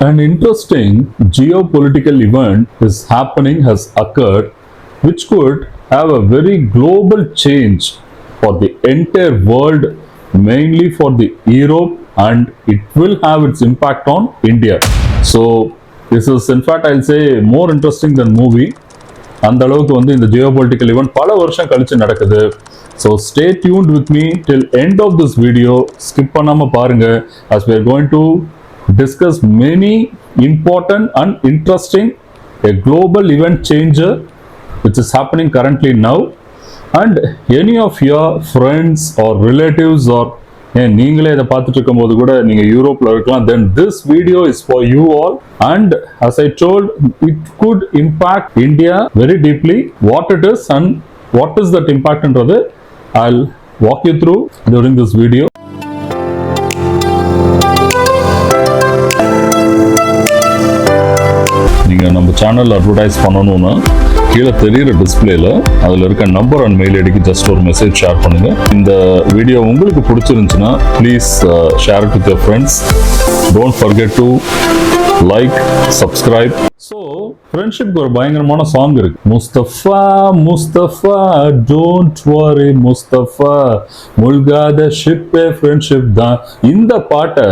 An interesting geopolitical event has occurred which could have a very global change for the entire world, mainly for the Europe, and it will have its impact on India. So this is in fact I'll say more interesting than movie. அந்த அளவுக்கு வந்து இந்த geopolitical event பல வருஷம் கழிச்சு நடக்குது. So stay tuned with me till end of this video. Skip பண்ணாம பாருங்க as we are going to discuss many important and interesting a global event changer which is happening currently now, and any of your friends or relatives or நீங்களே இதை பார்த்துட்டு இருக்கும்போது கூட நீங்க யூரோப்ல இருக்கலாம், then this video is for you all, and as I told, it could impact India very deeply. What it is and what is that impact என்றது I'll walk you through during this video. நீங்கள் நம்ம channel advertise பண்ணணும்னா கீழே தெரிகிற டிஸ்பிளேல அதில் இருக்க number and mail ஐடிக்கு ஜஸ்ட் ஒரு மெசேஜ் ஷேர் பண்ணுங்கள். இந்த வீடியோ உங்களுக்கு பிடிச்சிருந்துச்சுன்னா please share it with your friends. Don't forget to like, subscribe. So ஃப்ரெண்ட்ஷிப்க்கு ஒரு பயங்கரமான சாங் இருக்கு. Mustafa Mustafa don't worry Mustafa, முல்காத ஷிப்பே friendship தான். இந்த பாட்டை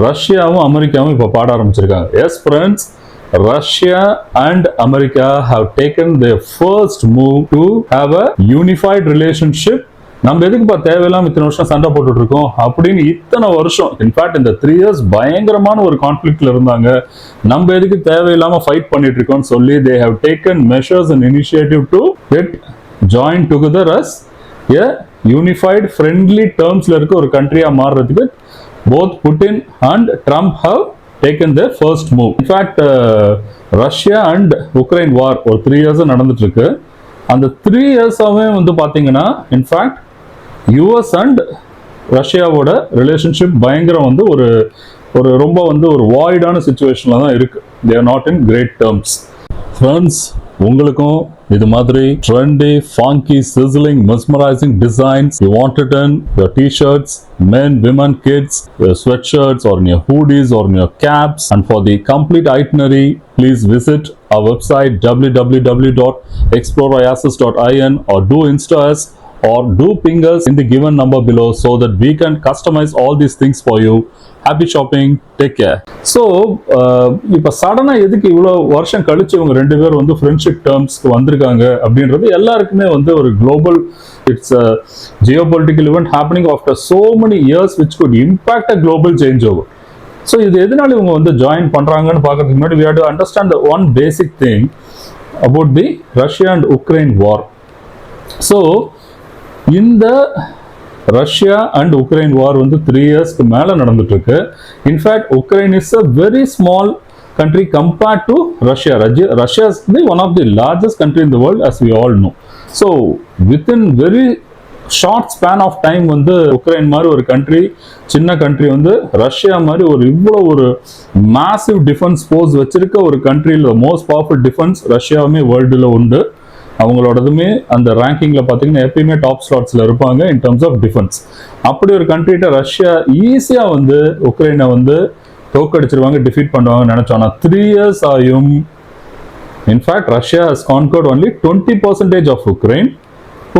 ரஷ்யாவும் அமெரிக்காவும் இப்போ பாட ஆரம்பிச்சிருக்காங்க. S friends, Russia and America have taken their first move to have a unified relationship. நம்ம எதுக்குப்பா தேவையில்லாம இத்தனை வருஷம் சண்டை போட்டுட்டு இருக்கோம் அப்படின்னு இத்தனை வருஷம், இன்ஃபேக்ட் இந்த 3 years பயங்கரமான ஒரு கான்ஃபிளிக்ட்ல இருந்தாங்க. நம்ம எதுக்கு தேவையில்லாம ஃபைட் பண்ணிட்டு இருக்கோம்னு சொல்லி they have taken measures and initiative to get joined together as a unified friendly termsல இருக்க ஒரு கண்ட்ரியா மாறுறதுக்கு both Putin and Trump have taken their first move. In fact, Russia and Ukraine war ஒரு 3 years நடந்துட்டு இருக்கு. அந்த 3 years-ஆவே வந்து பாத்தீங்கன்னா இன்ஃபேக்ட் US and ரஷ்யாவோட ரிலேஷன்ஷிப் பயங்கரம் வந்து ஒரு ரொம்ப வந்து ஒரு வாய்டான சிச்சுவேஷன்ல தான் இருக்கு. They are not in great terms. Friends, உங்களுக்கும் இது மாதிரி trendy, funky, sizzling, mesmerizing designs you want it in your t-shirts, men, women, kids, your sweatshirts or in your hoodies or in your caps, and for the complete itinerary please visit our website www.exploreoasis.in or do Insta us or do ping us in the given number below so that we can customize all these things for you. Happy shopping, take care. So இப்போ சடனா எதுக்கு இவ்வளோ வருஷம் கழிச்சு இவங்க ரெண்டு பேரும் வந்து ஃப்ரெண்ட்ஷிப் டேர்ம்ஸ்க்கு வந்திருக்காங்க அப்படின்றது எல்லாருக்குமே வந்து ஒரு global, it's geopolitical event happening after so many years which could impact a global change over. So இது எதனால இவங்க வந்து ஜாயின் பண்றாங்கன்னு பார்க்கறதுக்கு முன்னாடி we have to understand the one basic thing about the Russia and Ukraine war. So இந்த Russia and Ukraine war வந்து 3 yearsக்கு மேல நடந்துட்டு இருக்கு. In fact Ukraine is a very small country compared to Russia. Russia is the one of the largest country in the world as we all know. So within very short span of time வந்து Ukraine மாதிரி ஒரு country, சின்ன country வந்து Russia மாதிரி இவ்வளோ ஒரு massive defence force வச்சிருக்க ஒரு கண்ட்ரியில் மோஸ்ட் பவர்ஃபுல் டிஃபென்ஸ் ரஷ்யாவுமே வேர்ல்டுல உண்டு. அவங்களோடதுமே அந்த ரேங்கிங்ல பாத்தீங்கன்னா எப்பயுமே டாப் ஸ்லாட்ஸ்ல இருப்பாங்க இன் டர்ம்ஸ் ஆஃப் டிஃபென்ஸ். அப்படி ஒரு கண்ட்ரிட்ட ரஷ்யா ஈஸியா வந்து உக்ரைனை வந்து தோக்கடிச்சிருவாங்க, டிஃபீட் பண்ணுவாங்க நினைச்சோம். ஆனா 3 years ஆயும் in fact Russia has conquered only 20% of Ukraine.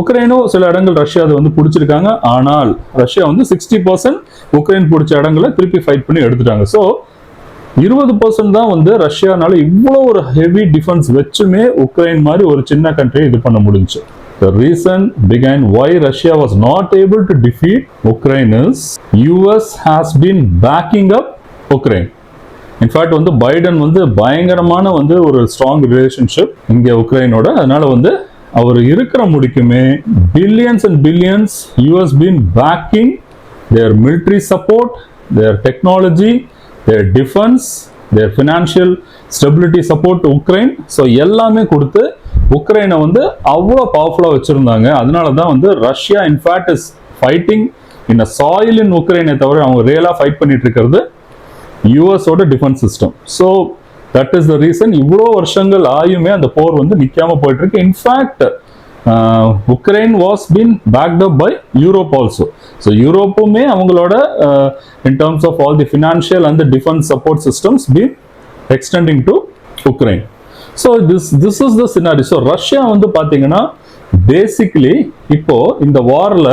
உக்ரைனும் சில இடங்கள் ரஷ்யா அதை வந்து பிடிச்சிருக்காங்க, ஆனால் ரஷ்யா வந்து 60% உக்ரைன் பிடிச்ச இடங்களை திருப்பி ஃபைட் பண்ணி எடுத்துட்டாங்க. ஸோ 20% தான் வந்து ரஷ்யானால இவ்வளோ ஒரு ஹெவி டிஃபென்ஸ் வச்சுமே உக்ரைன் மாதிரி ஒரு சின்ன கண்ட்ரி இது பண்ண முடிஞ்சு. The reason behind why Russia was not able to defeat Ukraine is US has been backing up Ukraine. In fact வந்து பைடன் வந்து பயங்கரமான வந்து ஒரு ஸ்ட்ராங் ரிலேஷன்ஷிப் இங்க உக்ரைனோட. அதனால வந்து அவர் இருக்கிற முடிக்குமே billions and billions US been backing their military support, their technology, their defense, their financial stability support to Ukraine. So எல்லாமே கொடுத்து உக்ரைனை வந்து அவ்வளோ பவர்ஃபுல்லாக வச்சுருந்தாங்க. அதனால தான் வந்து Russia in fact is fighting in a soil in உக்ரைனை தவிர அவங்க ரியலாக ஃபைட் பண்ணிட்டு இருக்கிறது யூஎஸோட defence system. So that is the reason இவ்வளோ வருஷங்கள் ஆயுமே அந்த போர் வந்து நிற்காம போயிட்டு இருக்கு. In fact Ukraine was been backed up by Europe also. So யூரோப்புமே அவங்களோட in terms of all the financial and the defense support systems been extending to Ukraine. So this is the scenario. So Russia வந்து பாத்தீங்கன்னா basically இப்போ இந்த வார்ல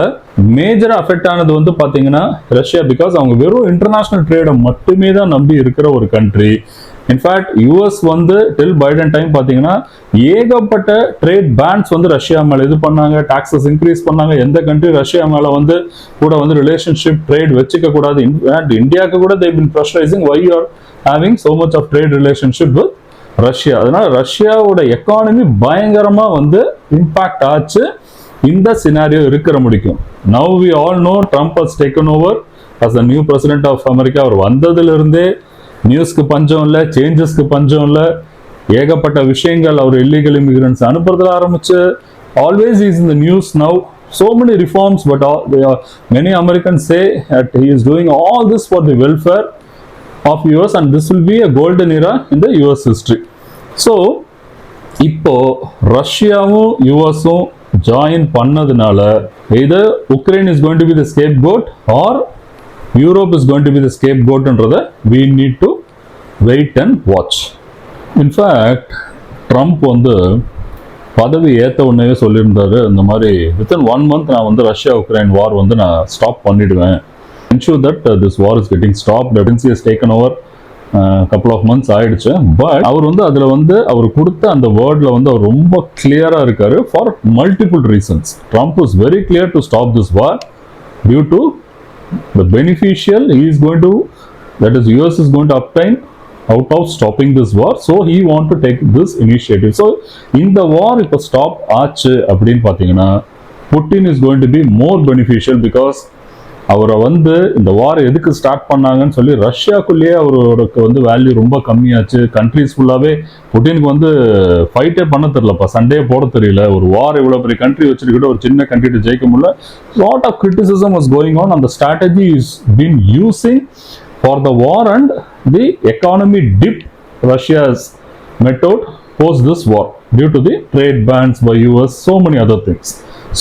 மேஜரா affect ஆனது வந்து பாத்தீங்கன்னா Russia, because அவங்க வெறும் இன்டர்நேஷனல் ட்ரேடை மட்டுமே தான் நம்பி இருக்கிற ஒரு கண்ட்ரி. இன்ஃபேக்ட் யூஎஸ் வந்து டில் பைடன் டைம் பாத்தீங்கன்னா ஏகப்பட்ட ட்ரேட் பேன்ஸ் வந்து ரஷ்யா மேல இது பண்ணாங்க, டாக்ஸஸ் இன்க்ரீஸ் பண்ணாங்க. எந்த கண்ட்ரி ரஷ்யா மேல வந்து கூட வந்து ரிலேஷன்ஷிப் ட்ரேட் வச்சுக்க கூடாது. இன்ஃபேக்ட் இந்தியாவுக்கு கூட they been pressurizing why you are having so much of trade relationship with Russia. அதனால ரஷ்யாவோட எக்கானமி பயங்கரமா வந்து இம்பாக்ட் ஆச்சு இந்த சினாரியோ இருக்கிற முடிக்கும். Now we all know Trump has taken over as the new president of America. அவர் வந்ததுல இருந்தே நியூஸ்க்கு பஞ்சம் இல்லை, சேஞ்சஸ்க்கு பஞ்சம் இல்லை, ஏகப்பட்ட விஷயங்கள் அவர் இல்லீகல் இமிகிரன்ஸ் அனுப்புறதுல ஆரம்பிச்சு always is in the news now. So many reforms, but many Americans say that he is doing all this for the welfare of US and this will be a golden era in the US history. So இப்போ ரஷ்யாவும் யூஎஸும் join பண்ணதுனால either Ukraine is going to be the scapegoat or Europe is going to be the scapegoat என்றத we need to wait and watch. In fact Trump வந்து பதவி ஏற்ற உடனே சொல்லியிருந்தாரு, இந்த மாதிரி வித்தின் 1 month நான் வந்து ரஷ்யா உக்ரைன் வார் வந்து நான் ஸ்டாப் பண்ணிடுவேன், ensure that this war is getting stopped. Presidency has taken over couple of months ஆயிடுச்சு. பட் அவர் வந்து அதுல வந்து அவர் கொடுத்த அந்த வேர்ட்ல வந்து அவர் ரொம்ப கிளியரா இருக்காரு for multiple reasons. Trump is very clear to stop this war due to the beneficial he is going to, that is US is going to obtain out of stopping this war. So he want to take this initiative. So in the war இப்போ stop ஆச்சு அப்படின்னு பாத்தீங்கன்னா Putin is going to be more beneficial because அவரை வந்து இந்த வார் எதுக்கு start பண்ணாங்கன்னு சொல்லி ரஷ்யாக்குள்ளேயே அவருக்கு வந்து வேல்யூ ரொம்ப கம்மியாச்சு. கண்ட்ரிஸ் ஃபுல்லாவே புட்டினுக்கு வந்து ஃபைட்டே பண்ண தெரியலப்பா, சண்டே போட தெரியல. ஒரு வார் இவ்வளவு பெரிய கண்ட்ரி வச்சுக்கிட்டு ஒரு சின்ன கண்ட்ரிட்ட ஜெயிக்க முடியல. Lot of criticism was going on. அந்த strategy is been using for the war and the economy dip Russia's met out post this war due to the trade bans by US, so many other things.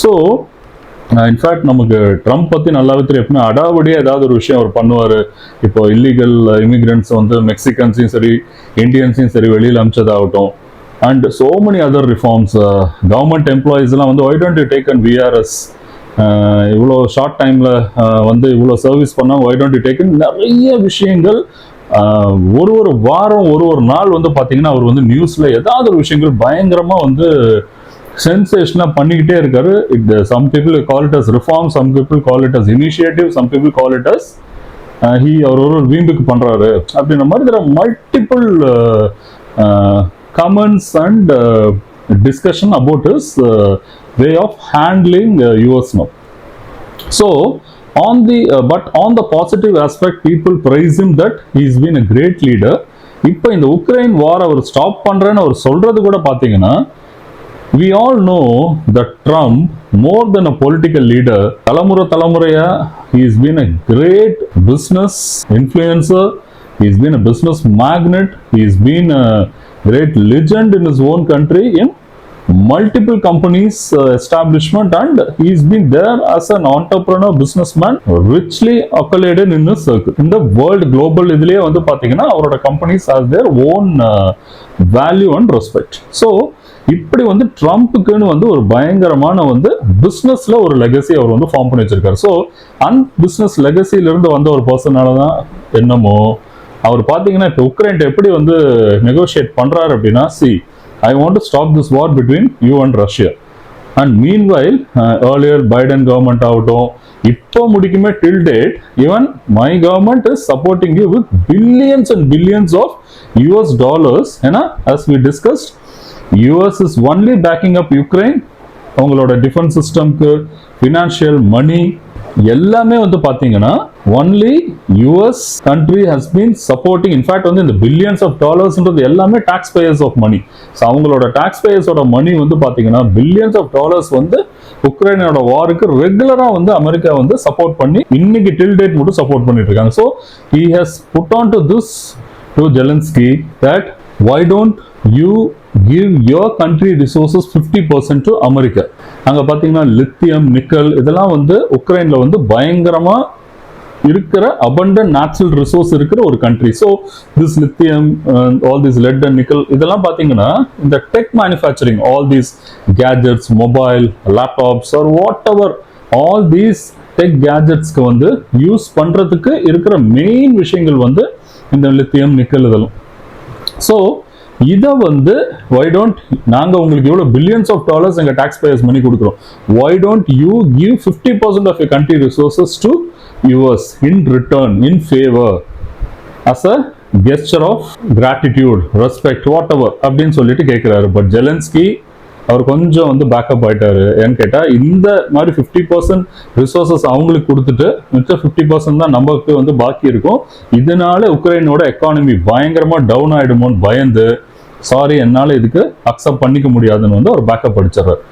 So in fact நமக்கு Trump பற்றி நல்லாவே தெரியும். எப்பவுமே அடாவடியாக ஏதாவது ஒரு விஷயம் அவர் பண்ணுவார். இப்போ இல்லீகல் இமிகிரண்ட்ஸ் வந்து மெக்சிகன்ஸையும் சரி இந்தியன்ஸையும் சரி வெளியில் அனுப்பிச்சதாகட்டும், and so many other reforms. Government எம்ப்ளாயீஸ்லாம் வந்து why don't you take and VRS, இவ்வளோ ஷார்ட் டைமில் வந்து இவ்வளோ சர்வீஸ் பண்ணால் ஒய் டோன்ட் யூ டேக், நிறைய விஷயங்கள். ஒரு வாரம் ஒரு நாள் வந்து பார்த்தீங்கன்னா அவர் வந்து நியூஸில் ஏதாவது ஒரு விஷயங்கள் பயங்கரமாக வந்து சென்சேஷனா பண்ணிக்கிட்டே இருக்காரு. Some people call it as reform, some people call it as initiative, some people call it as அவர் ஒரு வீம்புக்கு பண்றாரு அப்படின்ற மாதிரி. there are multiple comments and discussion about his way of handling US now. So but on the positive aspect, people praise him that he's been a great leader. இப்போ இந்த Ukraine வார் அவர் stop பண்றேன்னு அவர் சொல்றது கூட பாத்தீங்கன்னா, we all know that Trump, more than a political leader, தலைமுறையா he's been a great business influencer, he's been a business magnate, he's been a great legend in his own country in multiple companies establishment, and he's been there as an entrepreneur businessman, richly accoladed in his circle in the world. Global இதுலயே வந்து பாத்தீங்கன்னா அவரோட companies has their own value and respect. So இப்படி வந்து ட்ரம்ப்புக்குன்னு வந்து ஒரு பயங்கரமான வந்து பிசினஸ்ல ஒரு லெகசி அவர் வந்து ஃபார்ம் பண்ணி வச்சிருக்காரு. ஸோ அந்த பிசினஸ் லெகசில இருந்து வந்த ஒரு பர்சனால தான் என்னமோ அவர் பாத்தீங்கன்னா இப்போ உக்ரைன் எப்படி வந்து நெகோஷியேட் பண்றாரு அப்படின்னா, I want to stop this war between you and Russia. And meanwhile, earlier Biden government ஆகட்டும், இப்போ முடிக்குமே till date, even my government is supporting you with billions and billions of US dollars. ஏன்னா as we discussed, US is only backing up Ukraine. அவங்களோட defence சிஸ்டம்க்கு financial மணி எல்லாமே வந்து பாத்தீங்கன்னா only US country has been supporting. In fact வந்து இந்த billions of டாலர்ஸ்ன்றது எல்லாமே taxpayers of money. So அவங்களோட டாக்ஸ் பேயர்ஸோட மணி வந்து பாத்தீங்கன்னா பில்லியன்ஸ் ஆஃப் டாலர்ஸ் வந்து உக்ரைனோட வாருக்கு ரெகுலரா வந்து அமெரிக்கா வந்து சப்போர்ட் பண்ணி இன்னைக்கு டில் டேட் மட்டும் சப்போர்ட் பண்ணிட்டு இருக்காங்க. So he has put on to this to Zelensky that why don't you give your country resources 50% to America. அங்கே பார்த்தீங்கன்னா லித்தியம், நிக்கல் இதெல்லாம் வந்து உக்ரைனில் வந்து பயங்கரமாக இருக்கிற abundant நேச்சுரல் ரிசோர்ஸ் இருக்கிற ஒரு country. So this lithium, all this lead and nickel இதெல்லாம் பார்த்தீங்கன்னா இந்த tech manufacturing, all these gadgets, mobile, laptops or whatever, all these tech கேஜெட்ஸ்க்கு வந்து யூஸ் பண்ணுறதுக்கு இருக்கிற மெயின் விஷயங்கள் வந்து இந்த லித்தியம், நிக்கல் இதெல்லாம். ஸோ இதை வந்து why don't நாங்கள் உங்களுக்கு எவ்வளோ பில்லியன்ஸ் ஆஃப் டாலர்ஸ் எங்கள் டாக்ஸ் பேயர்ஸ் மணி கொடுக்குறோம், why don't you give 50% of your country resources to US in return, in favor, as a gesture of gratitude, respect, whatever அப்படின்னு சொல்லிட்டு கேட்குறாரு. பட் ஜெலன்ஸ்கி அவர் கொஞ்சம் வந்து பேக்கப் ஆயிட்டாரு. ஏன்னு கேட்டால் இந்த மாதிரி 50% ரிசோர்ஸஸ் அவங்களுக்கு கொடுத்துட்டு மிச்சம் 50% தான் நமக்கு வந்து பாக்கி இருக்கும். இதனால உக்ரைனோட எக்கானமி பயங்கரமாக டவுன் ஆகிடுமோன்னு பயந்து, சாரி என்னால் இதுக்கு அக்செப்ட் பண்ணிக்க முடியாதுன்னு வந்து அவர் பேக்கப் அடிச்சிடறாரு.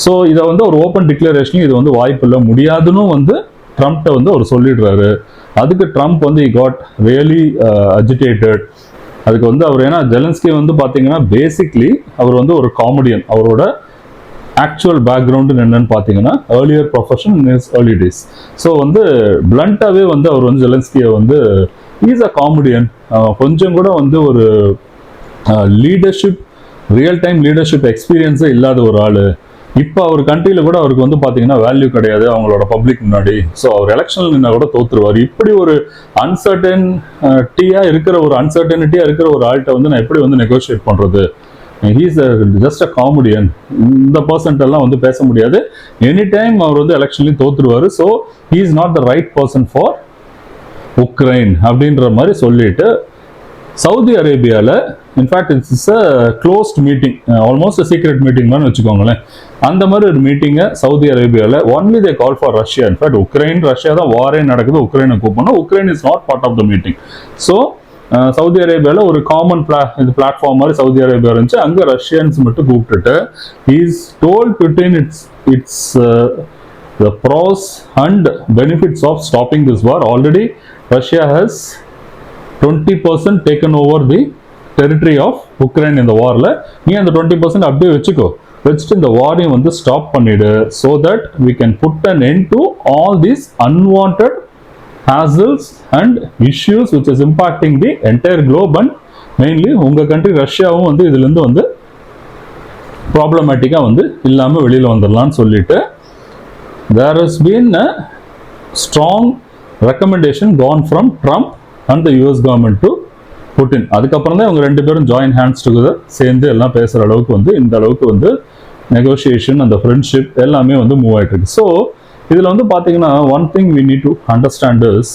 ஸோ இதை வந்து ஒரு ஓப்பன் டிக்ளரேஷன் இது வந்து வாய்ப்பு இல்லை, முடியாதுன்னு வந்து ட்ரம்ப்ட வந்து அவர் சொல்லிடுறாரு. அதுக்கு ட்ரம்ப் வந்து காட் ரியலி அஜிடேட்டட். அதுக்கு வந்து அவர், ஏன்னா ஜெலன்ஸ்கி வந்து பார்த்தீங்கன்னா பேசிக்லி அவர் வந்து ஒரு காமெடியன். அவரோட ஆக்சுவல் பேக்ரவுண்டு என்னன்னு பார்த்தீங்கன்னா earlier profession in is early days. So வந்து பிளண்டாகவே வந்து அவர் வந்து ஜெலன்ஸ்கியை வந்து இஸ் அ காமெடியன், கொஞ்சம் கூட வந்து ஒரு லீடர்ஷிப், ரியல் டைம் லீடர்ஷிப் எக்ஸ்பீரியன்ஸே இல்லாத ஒரு ஆள். இப்போ அவர் கண்ட்ரியில் கூட அவருக்கு வந்து பார்த்தீங்கன்னா வேல்யூ கிடையாது அவங்களோட பப்ளிக் முன்னாடி. ஸோ அவர் எலெக்ஷனில் நின்னா கூட தோற்றுருவார். இப்படி ஒரு அன்சர்டனிட்டியாக இருக்கிற ஒரு ஆள்கிட்ட வந்து நான் எப்படி வந்து நெகோஷியேட் பண்ணுறது? He's just a comedian. இந்த பர்சன்ட் எல்லாம் வந்து பேச முடியாது. எனி டைம் அவர் வந்து எலெக்ஷன்லையும் தோற்றுருவார். So he is not the right person for Ukraine அப்படின்ற மாதிரி சொல்லிட்டு சவுதி அரேபியாவில் in fact it's a closed meeting, almost secret meeting மாதிரி வச்சுக்கோங்களேன். அந்த மாதிரி ஒரு மீட்டிங்கை சவுதி அரேபியாவில் only they call for Russia. In fact Ukraine Russia தான் வாரே நடக்குது, உக்ரைனை கூப்பிடணும். Ukraine is not part of the meeting. So Saudi அரேபியாவில் ஒரு காமன் இது பிளாட்ஃபார்ம் மாதிரி சவுதி அரேபியா இருந்துச்சு. அங்கே ரஷ்யன்ஸ் மட்டும் கூப்பிட்டுட்டு is told Putin it's the pros and benefits of stopping this war. Already Russia has 20% taken over the territory of Ukraine in the war. நீ அந்த 20% அப்படியே வச்சுட்டு இந்த வாரையும் வந்து ஸ்டாப் பண்ணிடு, so that we can put an end to all these unwanted hassles and issues which is impacting the entire globe and mainly உங்க country ரஷ்யாவும் வந்து இதுல இருந்து வந்து ப்ராப்ளமேட்டிக்கா வந்து இல்லாம வெளியில வந்துடலாம்னு சொல்லிட்டு there has been a strong recommendation gone from Trump and the US government to Putin. அதுக்கப்புறம் தான் இவங்க ரெண்டு பேரும் ஜாயின் ஹேண்ட்ஸ் டுகெதர் சேர்ந்து எல்லாம் பேசுகிற அளவுக்கு வந்து இந்த அளவுக்கு வந்து நெகோசியேஷன், அந்த ஃப்ரெண்ட்ஷிப் எல்லாமே வந்து மூவ் ஆகிட்டு இருக்கு. ஸோ இதில் வந்து பார்த்தீங்கன்னா one thing we need to understand is,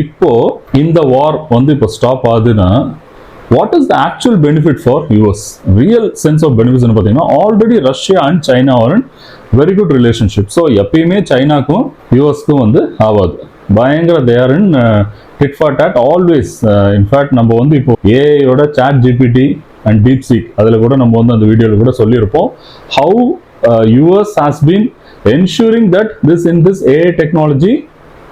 இப்போ இந்த வார் வந்து இப்போ ஸ்டாப் ஆகுதுன்னா what is the actual benefit for US? Real sense of benefits ன்னு பார்த்தீங்கன்னா already Russia and China are in very good relationship. ஸோ எப்பயுமே சைனாக்கும் யூஎஸ்க்கும் வந்து ஆகாது, பயங்கர there in hit for tat always. In fact நம்ம வந்து இப்போ ஏஐயோட ChatGPT and DeepSeek அதில் கூட நம்ம வந்து அந்த வீடியோவில் கூட சொல்லியிருப்போம் how US has been ensuring that this AI technology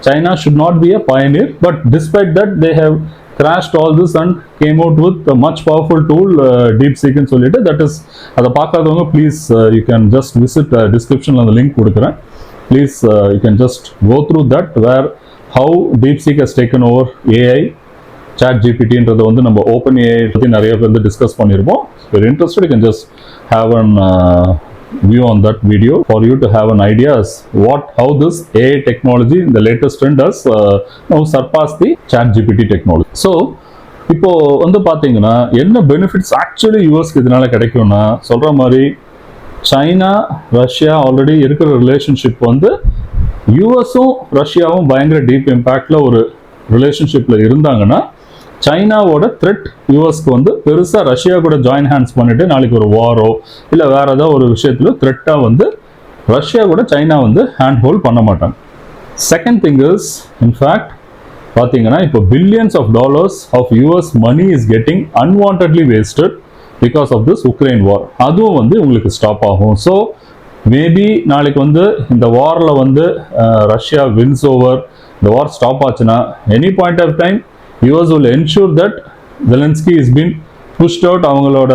China should not be a pioneer, but despite that they have crashed all this and came out with a much powerful tool, DeepSeek ன்னு சொல்லிட்டு. that is அதை பார்க்காதவங்க please you can just visit descriptionல அந்த link கொடுக்குறேன். Please you can just go through that where how DeepSeek has taken over AI, chat GPTன்றதை வந்து நம்ம open AI பற்றி நிறைய பேர் வந்து டிஸ்கஸ் பண்ணியிருப்போம். if you're interested you can just have an view on that video for you to have an idea as how this AI technology, the latest trend, has now surpassed the chat GPT technology. So இப்போ வந்து பார்த்தீங்கன்னா என்ன benefits actually யூஎஸ்க்கு இதனால கிடைக்கும்னா, சொல்ற மாதிரி China Russia already இருக்கிற relationship வந்து யூஎஸும் ரஷ்யாவும் பயங்கர டீப் இம்பேக்ட்ல ஒரு ரிலேஷன்ஷிப்ல இருந்தாங்கன்னா சைனாவோட த்ரெட் யூஎஸ்க்கு வந்து பெருசாக ரஷ்யா கூட ஜாயின் ஹேண்ட்ஸ் பண்ணிட்டு நாளைக்கு ஒரு வாரோ இல்லை வேற ஏதாவது ஒரு விஷயத்துல த்ரெட்டாக வந்து ரஷ்யா கூட சைனா வந்து ஹேண்ட் ஹோல்ட் பண்ண மாட்டாங்க. செகண்ட் திங் இஸ், இன்ஃபேக்ட் பார்த்தீங்கன்னா இப்போ billions of dollars of US money is getting unwantedly wasted because of this Ukraine war. அதுவும் வந்து உங்களுக்கு ஸ்டாப் ஆகும். ஸோ மேபி நாளைக்கு வந்து இந்த வாரில் வந்து ரஷ்யா வின்ஸ் ஓவர், இந்த வார் ஸ்டாப் ஆச்சுன்னா any point of time US will ensure that Zelensky is being pushed out. அவங்களோட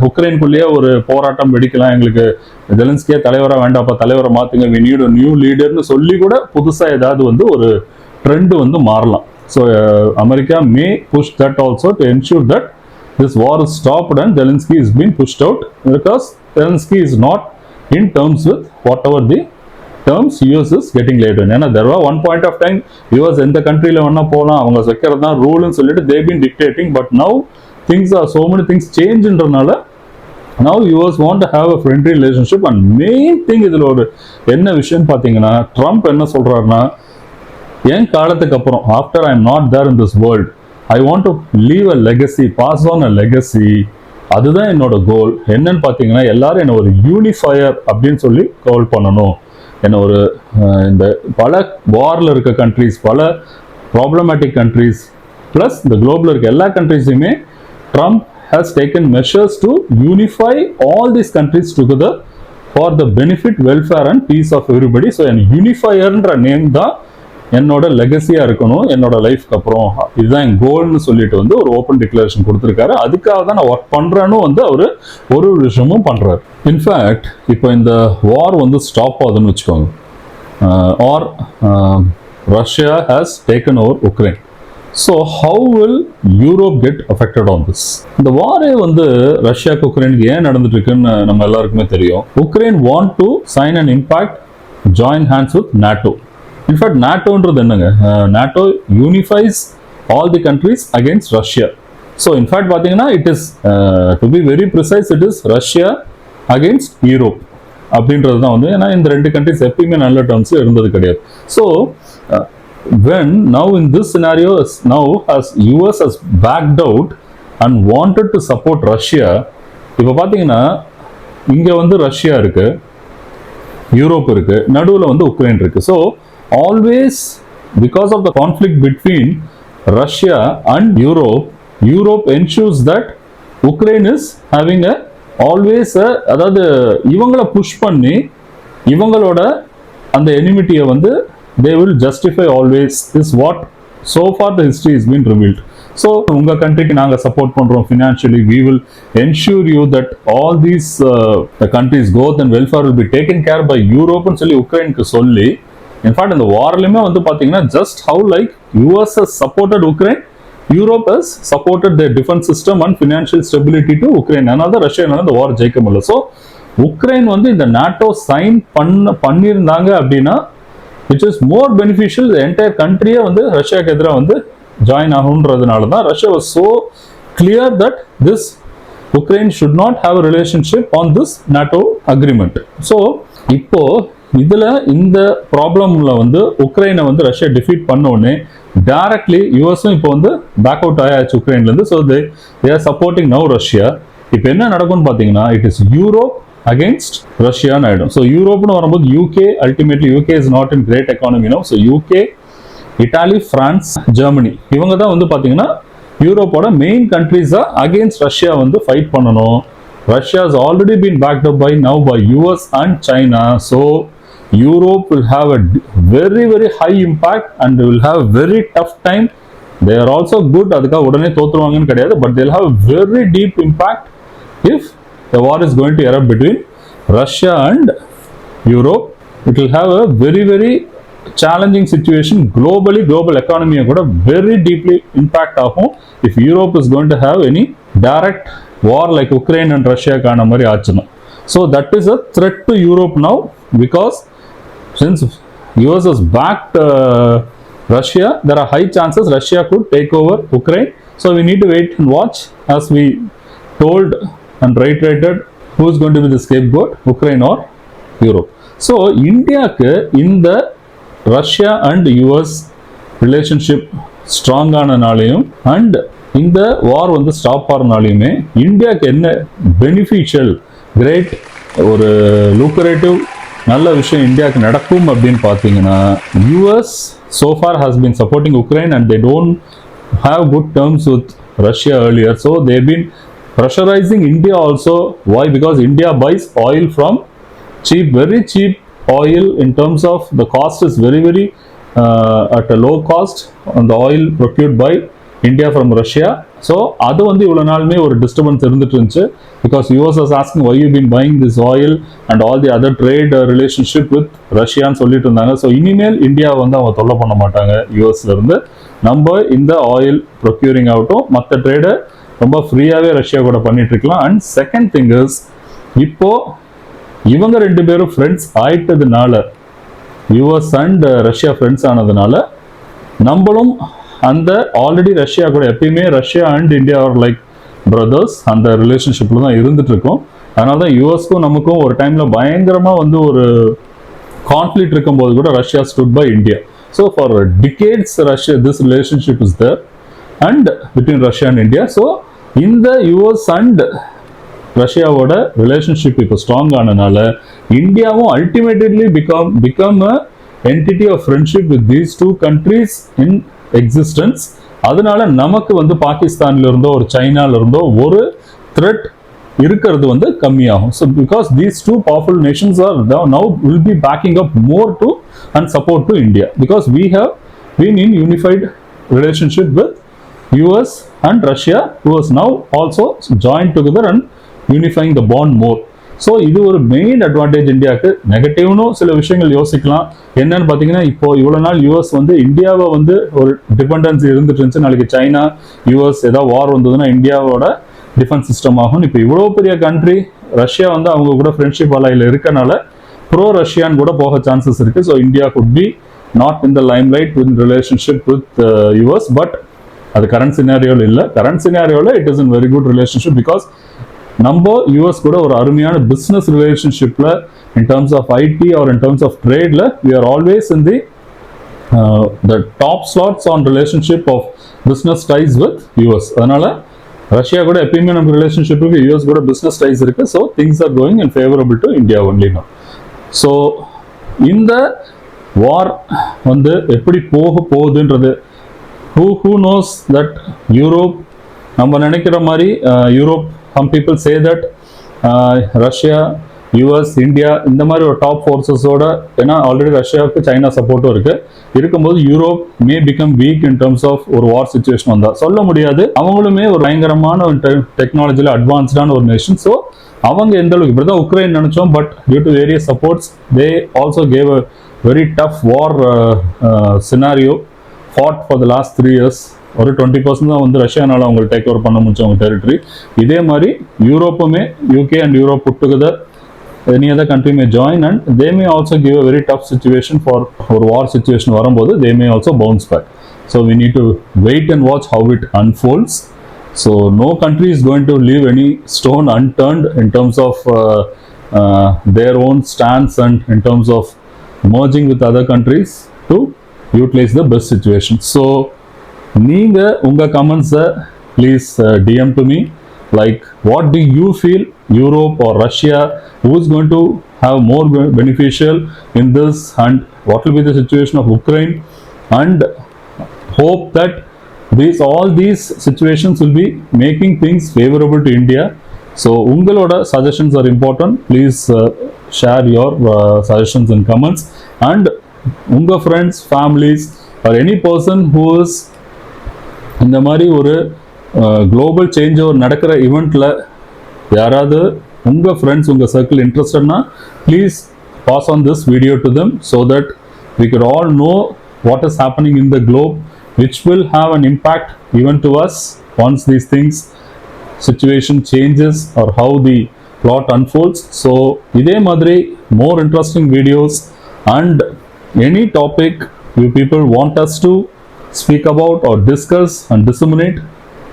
உக்ரைனுக்குள்ளேயே ஒரு போராட்டம் வெடிக்கலாம், எங்களுக்கு ஜெலன்ஸ்கியே தலைவராக வேண்டாப்பா, தலைவரை மாத்துங்க, we need a new leaderன்னு சொல்லி கூட புதுசா ஏதாவது வந்து ஒரு ட்ரெண்ட் வந்து மாறலாம். So America may push that also to ensure that this war is stopped and Zelensky is being pushed out, because Zelensky is not in terms with whatever the terms US is getting later. ஏன்னா there was one point of time US எந்த கண்ட்ரியில் வேணா போகலாம், அவங்க வைக்கிறது தான் ரூல்னு சொல்லிட்டு they been dictating, but now things are so many things changeன்றனால now US want to have a friendly relationship. and main thing இதில் ஒரு என்ன விஷயம் பார்த்தீங்கன்னா, ட்ரம்ப் என்ன சொல்றாருன்னா, என் காலத்துக்கு அப்புறம் after I am not there in this world, I want to leave a legacy, pass on a legacy. அதுதான் என்னோட கோல். என்னன்னு பார்த்தீங்கன்னா, எல்லாரும் என்ன ஒரு யூனிஃபயர் அப்படின்னு சொல்லி கால் பண்ணணும். என்ன ஒரு இந்த பல வாரில் இருக்க கண்ட்ரிஸ், பல ப்ராப்ளமேட்டிக் கண்ட்ரிஸ் ப்ளஸ் இந்த குளோபில் இருக்க எல்லா கண்ட்ரிஸையுமே Trump has taken measures to unify all these countries together for the benefit, welfare and peace of everybody. So an unifierன்ற நேம் தான் என்னோட லெகசியா இருக்கணும் என்னோட லைஃப்க்கு அப்புறம், இதுதான் என் கோல்னு சொல்லிட்டு வந்து ஒரு ஓப்பன் டிக்ளரேஷன் கொடுத்துருக்காரு. அதுக்காக தான் நான் ஒர்க் பண்றேன்னு வந்து அவரு ஒரு விஷயமும் பண்றாரு. இன்ஃபேக்ட் இப்போ இந்த வார் வந்து ஸ்டாப் ஆகுதுன்னு வச்சுக்கோங்க, or Russia has taken over Ukraine. So how will Europe get affected on this? இந்த வாரே வந்து ரஷ்யாவுக்கு உக்ரைனுக்கு ஏன் நடந்துட்டு இருக்குன்னு நம்ம எல்லாருக்குமே தெரியும். Ukraine want to sign and impact join hands with NATO. In fact நாட்டோன்றது என்னங்க, NATO unifies all the countries against Russia. So in fact பார்த்தீங்கன்னா it is to be very precise, it is Russia against Europe அப்படின்றது தான் வந்து. ஏன்னா இந்த ரெண்டு countries எப்பயுமே நல்ல டேர்ம்ஸ் இருந்தது கிடையாது. So when now in this scenario now as US has backed out and wanted to support Russia, இப்போ பார்த்தீங்கன்னா இங்கே வந்து ரஷ்யா இருக்கு, யூரோப் இருக்கு, நடுவில் வந்து உக்ரைன் இருக்கு. So always because of the conflict between Russia and Europe ensures that Ukraine is having a always அதாவது இவங்கள புஷ் பண்ணி இவங்களோட அந்த எனிமிட்டியை வந்து they will justify always is what so far the history has been revealed. So உங்க கண்ட்ரிக்கு நாங்க support பண்றோம் financially, we will ensure you that all these the countries growth and welfare will be taken care by Europe ன்னு சொல்லி உக்ரைனுக்கு சொல்லி, in fact இந்த வார்லையுமே வந்து பார்த்தீங்கன்னா just how like US has supported Ukraine, Europe has supported their defense system and financial stability to Ukraine. அதனால ரஷ்யானால இந்த வார் ஜெயிக்க முடியல. ஸோ உக்ரைன் வந்து இந்த நாட்டோ சைன் பண்ணியிருந்தாங்க அப்படின்னா which is more beneficial, the entire country வந்து ரஷ்யாவுக்கு எதிராக வந்து ஜாயின் ஆகுன்றதுனால தான் Russia was so clear that this Ukraine should not have a relationship on this NATO agreement. So இப்போ இதுல இந்த ப்ராப்ளம்ல வந்து உக்ரைனை வந்து ரஷ்யா டிஃபீட் பண்ண உடனே டைரக்ட்லி யூஎஸும் இப்போ வந்து பேக் அவுட் ஆயாச்சு உக்ரைன்ல இருந்து. So they are supporting now Russia. இப்போ என்ன நடக்கும்னு பார்த்தீங்கன்னா, இட் இஸ் யூரோப் அகேன்ஸ்ட் ரஷ்யான்னு ஆயிடும். ஸோ யூரோப்னு வரும்போது UK, ultimately UK is not in great economy no. So UK, Italy, France, Germany இவங்க தான் வந்து பார்த்தீங்கன்னா யூரோப்போட மெயின் கண்ட்ரிஸா அகேன்ஸ்ட் ரஷ்யா வந்து ஃபைட் பண்ணணும். Russia has already been backed up by now by US and China. So Europe will have a very very high impact and will have a very tough time. They are also good, அதுக்காக உடனே தோத்துருவாங்கன்னு கிடையாது, but they'll have a very deep impact if the war is going to erupt between Russia and Europe. It will have a very very challenging situation globally. Global economy கூட very deeply impact ஆகும் if Europe is going to have any direct war like Ukraine and Russia கான மாதிரி ஆச்சுன்னா. So that is a threat to Europe now, because since US has backed Russia, there are high chances Russia could take over Ukraine. So we need to wait and watch, as we told and reiterated, who is going to be the scapegoat, Ukraine or Europe. So இந்தியாவுக்கு இந்த Russia and US relationship strong ஆனனாலையும் and இந்த war வந்து stop ஆகிறனாலையுமே இந்தியாவுக்கு என்ன beneficial great ஒரு லூக்கரேட்டிவ் நல்ல விஷயம் இந்தியாவுக்கு நடக்கும் அப்படின்னு பார்த்தீங்கன்னா, US so far has been supporting Ukraine and they don't have good terms with Russia earlier. So they've been pressurizing India also. Why? Because India buys oil from cheap, very cheap oil in terms of the cost is very very at a low cost on the oil procured by India from Russia. So அது வந்து இவ்வளவு நாளுமே ஒரு disturbance இருந்துட்டு இருந்துச்சு. Because US was asking why you been buying this oil and all the other trade relationship with Russia ன்னு சொல்லிட்டு இருந்தாங்க. ஸோ இனிமேல் இந்தியா வந்து அவங்க தொல்லை பண்ண மாட்டாங்க யூஎஸ்ல இருந்து. நம்ம இந்த ஆயில் ப்ரொக்யூரிங் ஆகட்டும் மற்ற ட்ரேடை ரொம்ப ஃப்ரீயாகவே ரஷ்யா கூட பண்ணிட்டு இருக்கலாம். அண்ட் செகண்ட் திங் இஸ், இப்போ இவங்க ரெண்டு பேரும் ஃப்ரெண்ட்ஸ் ஆயிட்டதுனால, யூஎஸ் அண்ட் ரஷ்யா ஃப்ரெண்ட்ஸ் ஆனதுனால, நம்மளும் அந்த ஆல்ரெடி ரஷ்யா கூட எப்பயுமே Russia and India are like brothers அந்த ரிலேஷன்ஷிப்ல தான் இருந்துட்டு இருக்கோம். அதனால தான் யூஎஸ்க்கும் நமக்கும் ஒரு டைம்ல பயங்கரமா வந்து ஒரு கான்ஃபிளிக்ட் இருக்கும்போது கூட Russia stood by India. So for decades Russia this relationship is there and between Russia and India. So இந்த யூஎஸ் அண்ட் ரஷ்யாவோட ரிலேஷன்ஷிப் இப்போ ஸ்ட்ராங் ஆனதுனால இந்தியாவும் ultimately become a entity of friendship with these two countries in existence. அதனால நமக்கு வந்து பாகிஸ்தான்ல இருந்தோ ஒரு சைனால இருந்தோ ஒரு த்ரெட் இருக்கிறது வந்து கம்மியாகும். So because these two powerful nations are now will be backing up more to and support to India because we have been in unified relationship with US and Russia who has now also joined together and unifying the bond more. So இது ஒரு main advantage இந்தியாவுக்கு. நெகட்டிவ்னு சில விஷயங்கள் யோசிக்கலாம். என்னன்னு பார்த்தீங்கன்னா, இப்போ இவ்வளோ நாள் யூஎஸ் வந்து இந்தியாவை வந்து ஒரு டிபெண்டன்சி இருந்துட்டு இருந்துச்சு. நாளைக்கு சைனா யூஎஸ் ஏதாவது வார் வந்ததுன்னா இந்தியாவோட டிஃபென்ஸ் சிஸ்டம் ஆகும். இப்போ இவ்வளோ பெரிய கண்ட்ரி ரஷ்யா வந்து அவங்க கூட ஃப்ரெண்ட்ஷிப் அலையில் இருக்கனால ப்ரோ ரஷ்யான்னு கூட போக சான்சஸ் இருக்கு. So India could be not in the limelight with relationship with US. But அது கரண்ட் சினாரியோவில் இல்லை. கரண்ட் சினாரியோவில் it is in very good relationship because நம்ம யூஎஸ் கூட ஒரு அருமையான பிஸ்னஸ் ரிலேஷன்ஷிப்ல in terms of IT or in terms of ட்ரேட்ல we are always in the top slots on relationship of business ties with US. அதனால Russia கூட எப்பயுமே நம்ம ரிலேஷன்ஷிப்புக்கு யூஎஸ் கூட பிஸ்னஸ் டைஸ் இருக்கு. So things are going and favourable to India only no. So இந்த war வந்து எப்படி போக போகுதுன்றது who knows that Europe நம்ம நினைக்கிற மாதிரி Europe some people say that Russia US India இந்த மாதிரி ஒரு டாப் ஃபோர்ஸஸோட, ஏன்னா ஆல்ரெடி ரஷ்யாவுக்கு சைனா சப்போர்ட்டும் இருக்கும்போது Europe may become weak in terms of ஒரு வார் சுச்சுவேஷன் வந்தா சொல்ல முடியாது. அவங்களுமே ஒரு பயங்கரமான ஒரு டெக்னாலஜியில் அட்வான்ஸ்டான ஒரு நேஷன். ஸோ அவங்க எந்த அளவுக்கு இப்படிதான் உக்ரைன் நினைச்சோம், but due to various supports they also gave a very tough war scenario fought for the last 3 years. ஒரு 20% தான் வந்து ரஷ்யானால அவங்க டேக் ஓவர் பண்ண முடிச்சு அவங்க டெரிட்டரி. இதே மாதிரி யூரோப்புமே UK and Europe put together any other country may join and they may also give a very tough situation for ஒரு war situation வரும்போது they may also bounce back. So we need to wait and watch how it unfolds. So no country is going to leave any stone unturned in terms of their own stance and in terms of merging with other countries to utilize the best situation. So நீங்க உங்க கமெண்ட்ஸை please DM to me, like what do you feel Europe or Russia who is going to have more beneficial in this and what will be the situation of Ukraine, and hope that all these situations will be making things favorable to India. So உங்களோட suggestions are important. Please share your suggestions and comments, and உங்க friends families or any person who is இந்த மாதிரி ஒரு global change over நடக்கிற ஈவெண்ட்ல யாராவது உங்க friends உங்க circle இன்ட்ரெஸ்டட்னா please pass on this video to them so that we could all know what is happening in the globe, which will have an impact even to us once these things situation changes or how the plot unfolds. So இதே மாதிரி more interesting videos and any topic you people want us to speak about or discuss and disseminate,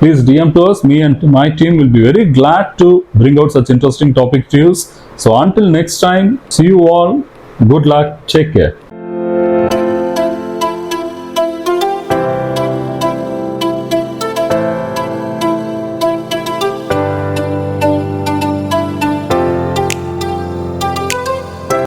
please DM to us. Me and my team will be very glad to bring out such interesting topics to you. So until next time, see you all. Good luck. Take care.